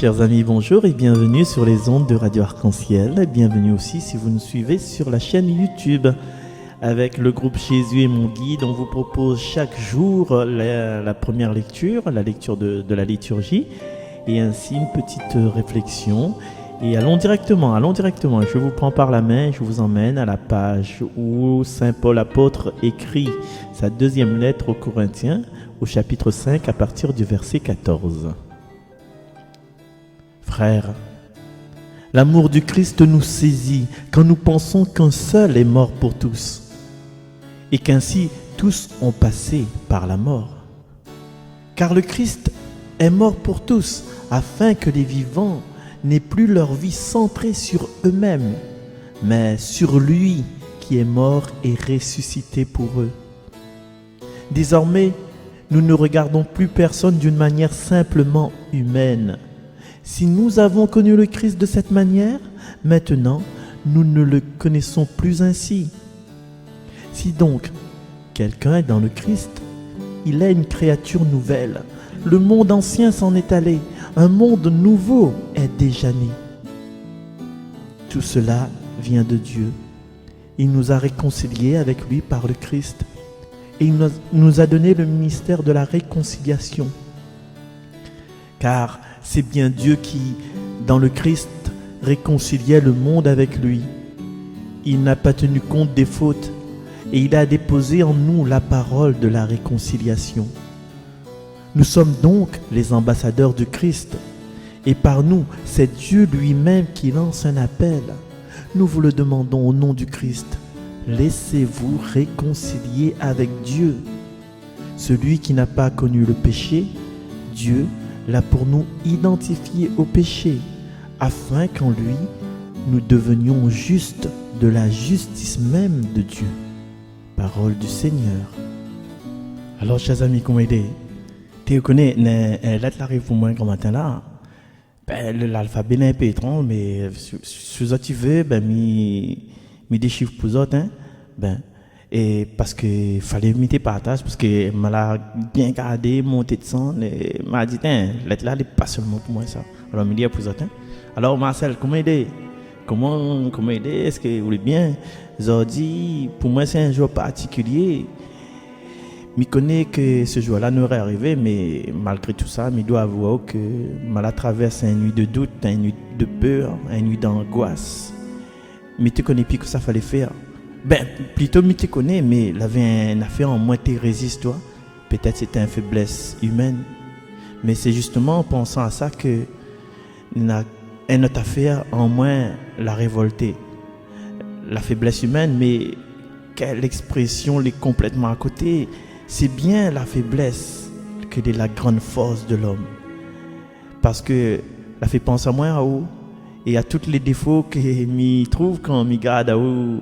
Chers amis, bonjour et bienvenue sur les ondes de Radio Arc-en-Ciel. Et bienvenue aussi si vous nous suivez sur la chaîne YouTube. Avec le groupe Jésus est mon guide, on vous propose chaque jour la première lecture, la lecture de la liturgie et ainsi une petite réflexion. Et allons directement, je vous prends par la main, je vous emmène à la page où Saint Paul apôtre écrit sa deuxième lettre aux Corinthiens, au chapitre 5 à partir du verset 14. Frères, l'amour du Christ nous saisit quand nous pensons qu'un seul est mort pour tous et qu'ainsi tous ont passé par la mort. Car le Christ est mort pour tous afin que les vivants n'aient plus leur vie centrée sur eux-mêmes, mais sur lui qui est mort et ressuscité pour eux. Désormais, nous ne regardons plus personne d'une manière simplement humaine. Si nous avons connu le Christ de cette manière, maintenant, nous ne le connaissons plus ainsi. Si donc quelqu'un est dans le Christ, il est une créature nouvelle. Le monde ancien s'en est allé, un monde nouveau est déjà né. Tout cela vient de Dieu. Il nous a réconciliés avec lui par le Christ et il nous a donné le ministère de la réconciliation. Car c'est bien Dieu qui, dans le Christ, réconciliait le monde avec lui. Il n'a pas tenu compte des fautes et il a déposé en nous la parole de la réconciliation. Nous sommes donc les ambassadeurs du Christ et par nous, c'est Dieu lui-même qui lance un appel. Nous vous le demandons au nom du Christ. Laissez-vous réconcilier avec Dieu. Celui qui n'a pas connu le péché, Dieu l'a pour nous identifié au péché, afin qu'en lui, nous devenions justes de la justice même de Dieu. Parole du Seigneur. Alors, chers amis, comment aider? Tu connais, là, tu arrives pour moi, comme matin là. L'alphabet est un peu étrange, mais si tu veux, mis des chiffres pour autres, hein, et parce que fallait mettre partage, parce que m'a bien gardé, monté de sang, et m'a dit, l'être là, n'est pas seulement pour moi ça. Alors, me dit pour autres, Alors, Marcel, comment aider? Comment aider? Est-ce que vous voulez bien? J'ai dit, pour moi, c'est un jour particulier. Je connais que ce jour-là n'aurait arrivé, mais malgré tout ça, je dois avouer que je traverse une nuit de doute, une nuit de peur, une nuit d'angoisse. Mais tu connais plus que ça fallait faire. Plutôt, je te connais, mais il avait une affaire en moi, tu résistes, toi. Peut-être c'était une faiblesse humaine. Mais c'est justement en pensant à ça que notre affaire en moi l'a révolté. La faiblesse humaine, mais quelle expression est complètement à côté. C'est bien la faiblesse que est la grande force de l'homme. Parce que la fait penser à moi à où et à tous les défauts que je trouve quand je regarde à où.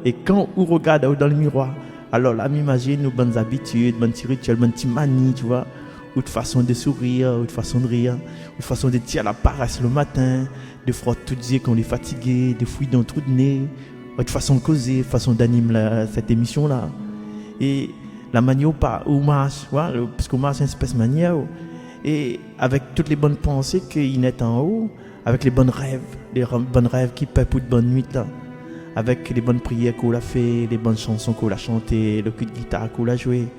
Et quand on regarde dans le miroir, alors là, m'imagine nos bonnes habitudes, bonnes rituels, bonnes manies, tu vois, ou de façon de sourire, ou de façon de rire, ou de façon de tirer la paresse le matin, de frotter tout dire qu'on est fatigué, de fouiller dans le trou de nez, ou de façon de causer, façon d'animer cette émission-là. Et la manière où marche, parce qu'on marche une espèce de manière, et avec toutes les bonnes pensées qu'il est en haut, avec les bonnes rêves qui peuvent pour de bonnes nuits là. Avec les bonnes prières qu'on a fait, les bonnes chansons qu'on a chantées, le coup de guitare qu'on a joué,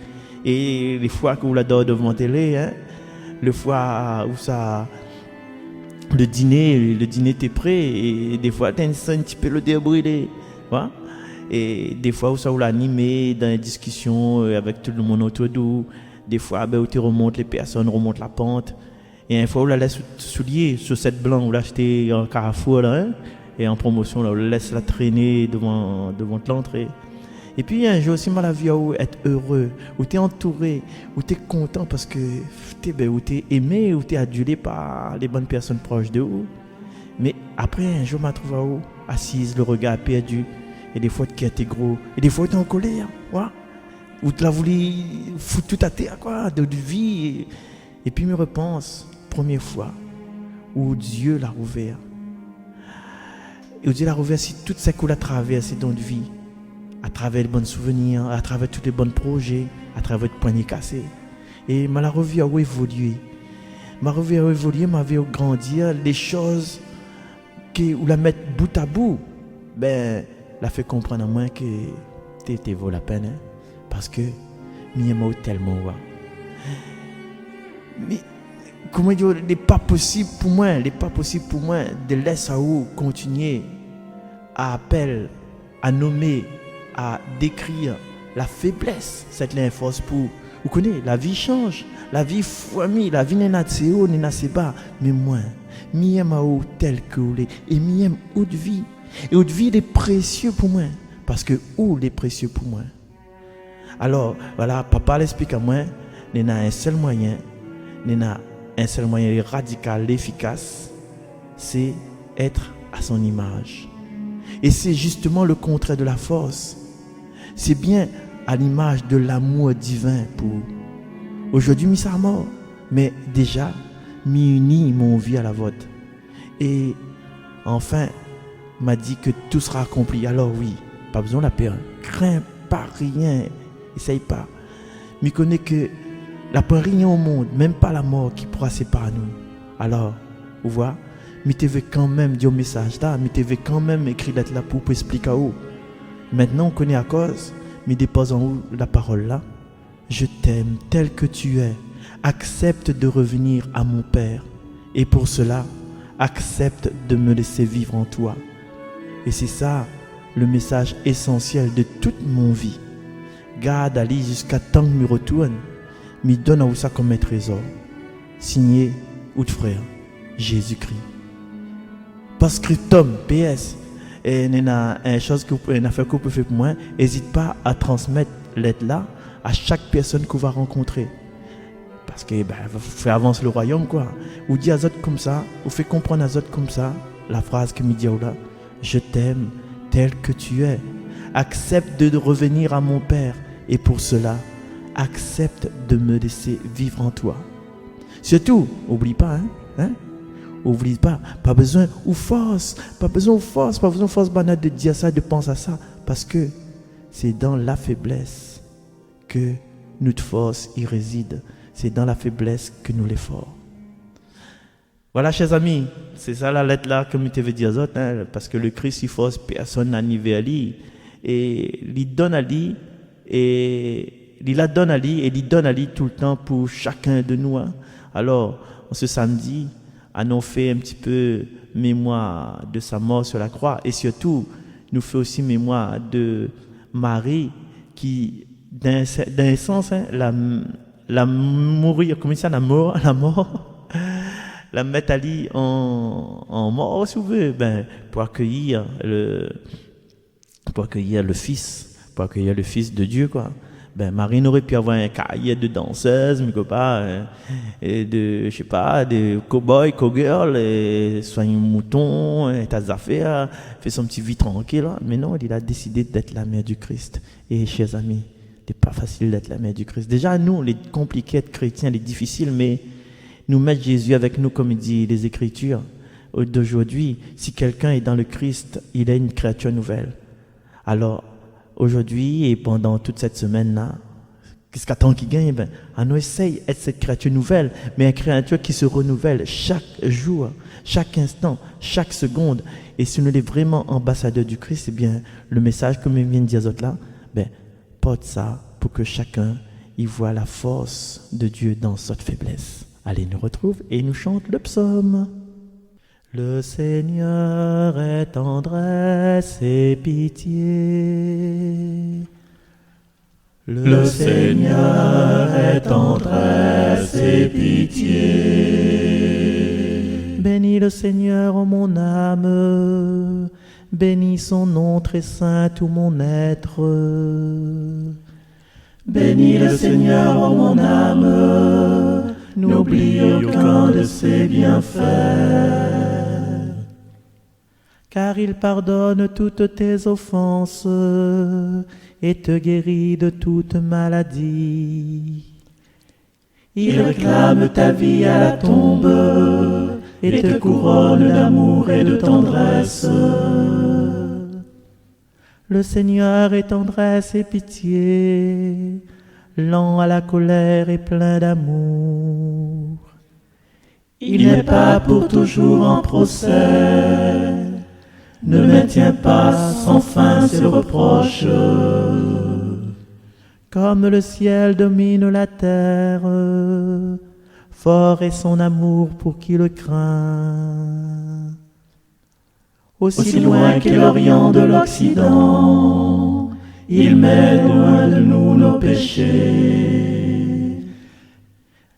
et les fois qu'on l'adore devant la télé, le fois où ça, le dîner t'es prêt, et des fois t'as un petit peu le débrûlé, voilà. Et des fois où ça où l'animé dans les discussions avec tout le monde autour d'où, des fois où tu remontes les personnes, remontent la pente, et une fois où la laisse soulier sur cette blanc où l'acheter en Carrefour là, et en promotion, là, on laisse la traîner devant l'entrée. Et puis, il y a un jour aussi, la vie où être heureux, où tu es entouré, où tu es content parce que tu es aimé, où tu es adulé par les bonnes personnes proches de vous. Mais après, un jour, je me trouve assise, le regard perdu. Et des fois, tu es gros. Et des fois, tu es en colère. Ouais. Où tu as voulu foutre tout à terre, quoi, de vie. Et puis, je me repense, première fois, où Dieu l'a ouvert. Et Dieu l'a reversé toutes ces coups à traversé dans notre vie, à travers les bons souvenirs, à travers tous les bons projets, à travers les poignets cassés. Et je l'ai revu à évoluer. m'avait évolué, m'avait grandir, les choses ou la mettre bout à bout, ben, la fait comprendre à moi que t'es vaut la peine, hein, parce que m'aime tellement, ouais. Mais comment dire, il n'est pas possible pour moi de laisser à où continuer à appeler, à nommer, à décrire la faiblesse, cette force pour, vous connaissez, la vie change, la vie famille, la vie n'est pas si haut, n'est pas si bas, mais moi, m'aime à où tel que vous l'êtes, et m'aime haute vie, et haute vie est précieux pour moi, parce que où est précieux pour moi. Alors, voilà, papa l'explique à moi, il y a un seul moyen radical, efficace, c'est être à son image. Et c'est justement le contraire de la force. C'est bien à l'image de l'amour divin pour aujourd'hui, mis à mort, mais déjà, mis uni mon vie à la vôtre. Et enfin, m'a dit que tout sera accompli. Alors oui, pas besoin de la peur. Crains pas rien. Essaye pas. Mais connais que la peur rien au monde, même pas la mort qui pourra séparer nous. Alors, vous voyez, mais tu veux quand même dire au message là, mais tu veux quand même écrire d'être là pour expliquer à vous. Maintenant, on connaît à cause, mais dépose en haut la parole là. Je t'aime tel que tu es. Accepte de revenir à mon Père. Et pour cela, accepte de me laisser vivre en toi. Et c'est ça le message essentiel de toute mon vie. Garde Ali jusqu'à temps que me retourne. Me donne à vous ça comme un trésor. Signé ou de frère Jésus-Christ. Post-scriptum, PS. Et il y a une chose que une affaire que vous pouvez faire pour moi. N'hésite pas à transmettre l'aide là à chaque personne que vous va rencontrer. Parce que vous faites avancer le royaume quoi. Vous dites à autres comme ça, vous faites comprendre à autres comme ça la phrase que me dit là. Je t'aime tel que tu es. Accepte de revenir à mon Père. Et pour cela, accepte de me laisser vivre en toi. Surtout, oublie pas, oublie pas, pas besoin de force banale de dire ça, de penser à ça, parce que c'est dans la faiblesse que notre force y réside. C'est dans la faiblesse que nous les forts. Voilà, chers amis, c'est ça la lettre là que je veux dire aux autres, parce que le Christ il force personne à niveau à lui, et il donne à lui, et il la donne à lui, et il donne à lui tout le temps pour chacun de nous. Alors, ce samedi, on fait un petit peu mémoire de sa mort sur la croix, et surtout, nous fait aussi mémoire de Marie qui, d'un sens, la mourir, comment ça, la mort, la mettre à lui en mort, si vous voulez, pour accueillir le Fils, de Dieu, quoi. Marie n'aurait pu avoir un carrière de danseuse, mais pas, et de cow-boy, cow-girl, et soigner un mouton, et tas affaires, fait son petit vie tranquille, là. Mais non, il a décidé d'être la mère du Christ. Et, chers amis, c'est pas facile d'être la mère du Christ. Déjà, nous, les compliqués être chrétiens, les difficiles, mais nous mettre Jésus avec nous, comme il dit les Écritures d'aujourd'hui. Si quelqu'un est dans le Christ, il est une créature nouvelle. Alors, aujourd'hui et pendant toute cette semaine-là, qu'est-ce qu'attend qui gagne? On essaye d'être cette créature nouvelle, mais une créature qui se renouvelle chaque jour, chaque instant, chaque seconde. Et si nous sommes vraiment ambassadeurs du Christ, eh bien, le message que je viens de dire aux autres là, porte ça pour que chacun y voit la force de Dieu dans cette faiblesse. Allez, nous retrouve et nous chante le psaume. Le Seigneur est tendresse et pitié. Le Seigneur est tendresse et pitié. Bénis le Seigneur, ô mon âme, bénis son nom très saint, tout mon être. Bénis le Seigneur, ô mon âme, n'oublie aucun de ses bienfaits. Car il pardonne toutes tes offenses et te guérit de toute maladie. Il réclame ta vie à la tombe et te couronne d'amour et de tendresse. Le Seigneur est tendresse et pitié, lent à la colère et plein d'amour. Il n'est pas pour toujours en procès. Ne maintiens pas sans fin ses reproches. Comme le ciel domine la terre, fort est son amour pour qui le craint. Aussi loin qu'est l'Orient de l'Occident, il met loin de nous nos péchés.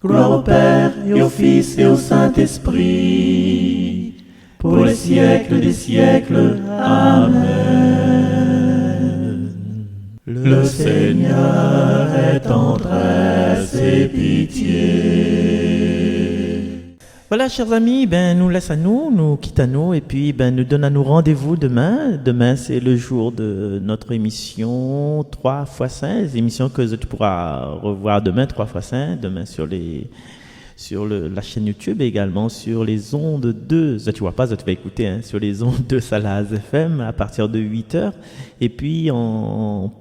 Gloire au Père et au Fils et au Saint-Esprit, pour les siècles des siècles. Amen. Le Seigneur est tendresse et pitié. Voilà, chers amis, nous laisse à nous quitte à nous, et puis nous donne à nous rendez-vous demain. Demain, c'est le jour de notre émission 3x5, émission que tu pourras revoir demain, 3x5, demain sur la chaîne YouTube et également sur les ondes de, tu vois pas, tu vas écouter, sur les ondes de Salaz FM à partir de 8h, et puis en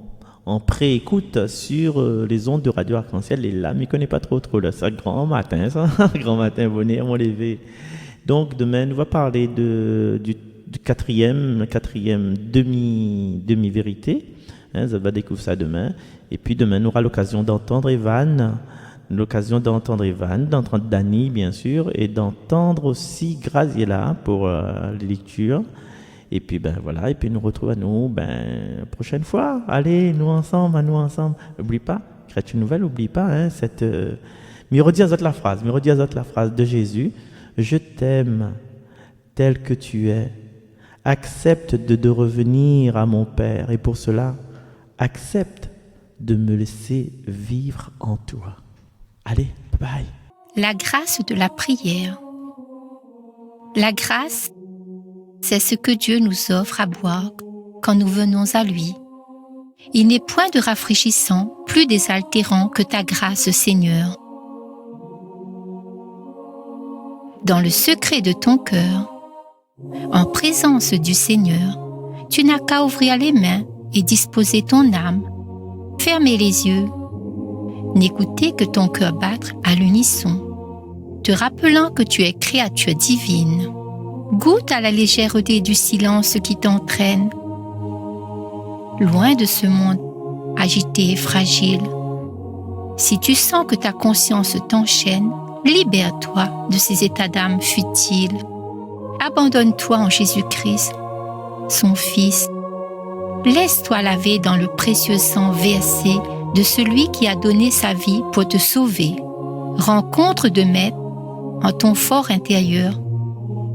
pré-écoute sur les ondes de Radio Arc-en-Ciel. Et là, je ne connais pas trop là, ça grand matin, grand matin, venez à mon lever. Donc demain, nous va parler du quatrième demi-vérité, ça va découvrir ça demain. Et puis demain, nous aura l'occasion d'entendre Evan, d'entendre Dani, bien sûr, et d'entendre aussi Graziella pour les lectures. Et puis, voilà, et puis nous retrouvons à nous, prochaine fois. Allez, nous ensemble. N'oublie pas, Chrétien Nouvelle, n'oublie pas, cette... Mais redis à la phrase de Jésus. Je t'aime tel que tu es. Accepte de revenir à mon Père. Et pour cela, accepte de me laisser vivre en toi. Allez, bye. La grâce de la prière. La grâce, c'est ce que Dieu nous offre à boire quand nous venons à lui. Il n'est point de rafraîchissant, plus désaltérant que ta grâce, Seigneur. Dans le secret de ton cœur, en présence du Seigneur, tu n'as qu'à ouvrir les mains et disposer ton âme, fermer les yeux, n'écouter que ton cœur battre à l'unisson, te rappelant que tu es créature divine. Goûte à la légèreté du silence qui t'entraîne, loin de ce monde agité et fragile. Si tu sens que ta conscience t'enchaîne, libère-toi de ces états d'âme futiles. Abandonne-toi en Jésus-Christ, son Fils. Laisse-toi laver dans le précieux sang versé de celui qui a donné sa vie pour te sauver. Rencontre de maître en ton fort intérieur.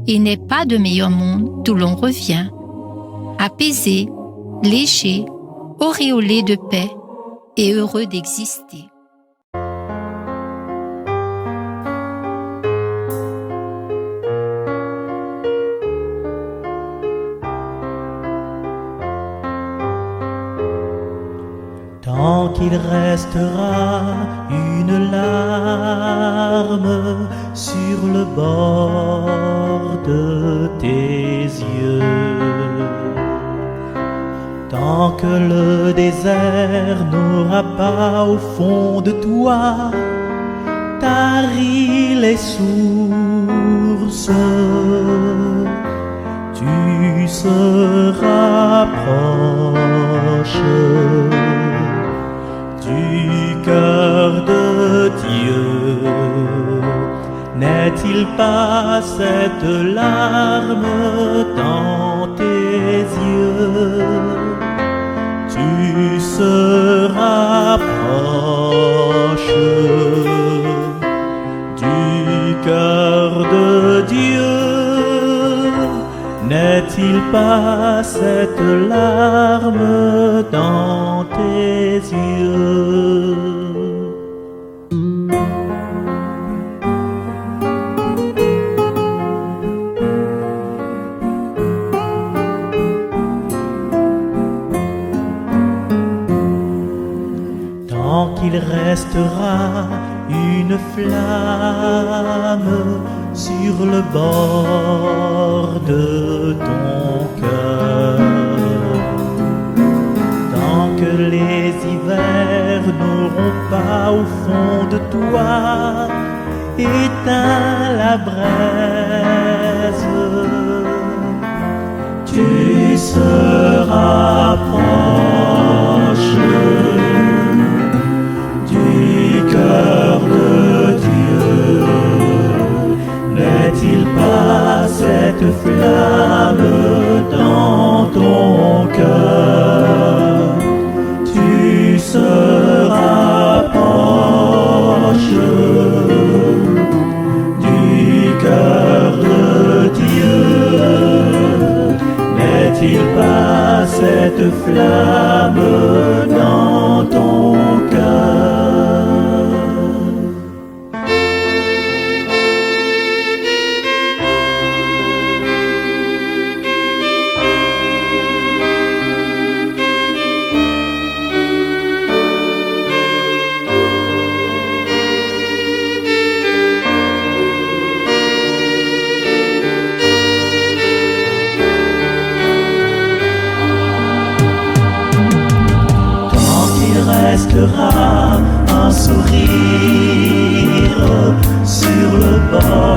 Il n'est pas de meilleur monde d'où l'on revient, apaisé, léger, auréolé de paix et heureux d'exister. Tant qu'il restera une larme sur le bord de tes yeux, tant que le désert n'aura pas au fond de toi tari les sources, tu seras proche du cœur de Dieu. N'est-il pas cette larme dans tes yeux? Tu seras proche du cœur de Dieu. N'est-il pas cette larme dans tes yeux? Tant qu'il restera une flamme sur le bord de ton cœur, tant que les hivers n'auront pas au fond de toi éteins la braise. Tu seras proche du cœur de Dieu. N'est-il pas cette flamme dans ton cœur? Tu seras proche du cœur de Dieu. N'est-il pas cette flamme dans ton cœur? Restera un sourire sur le bord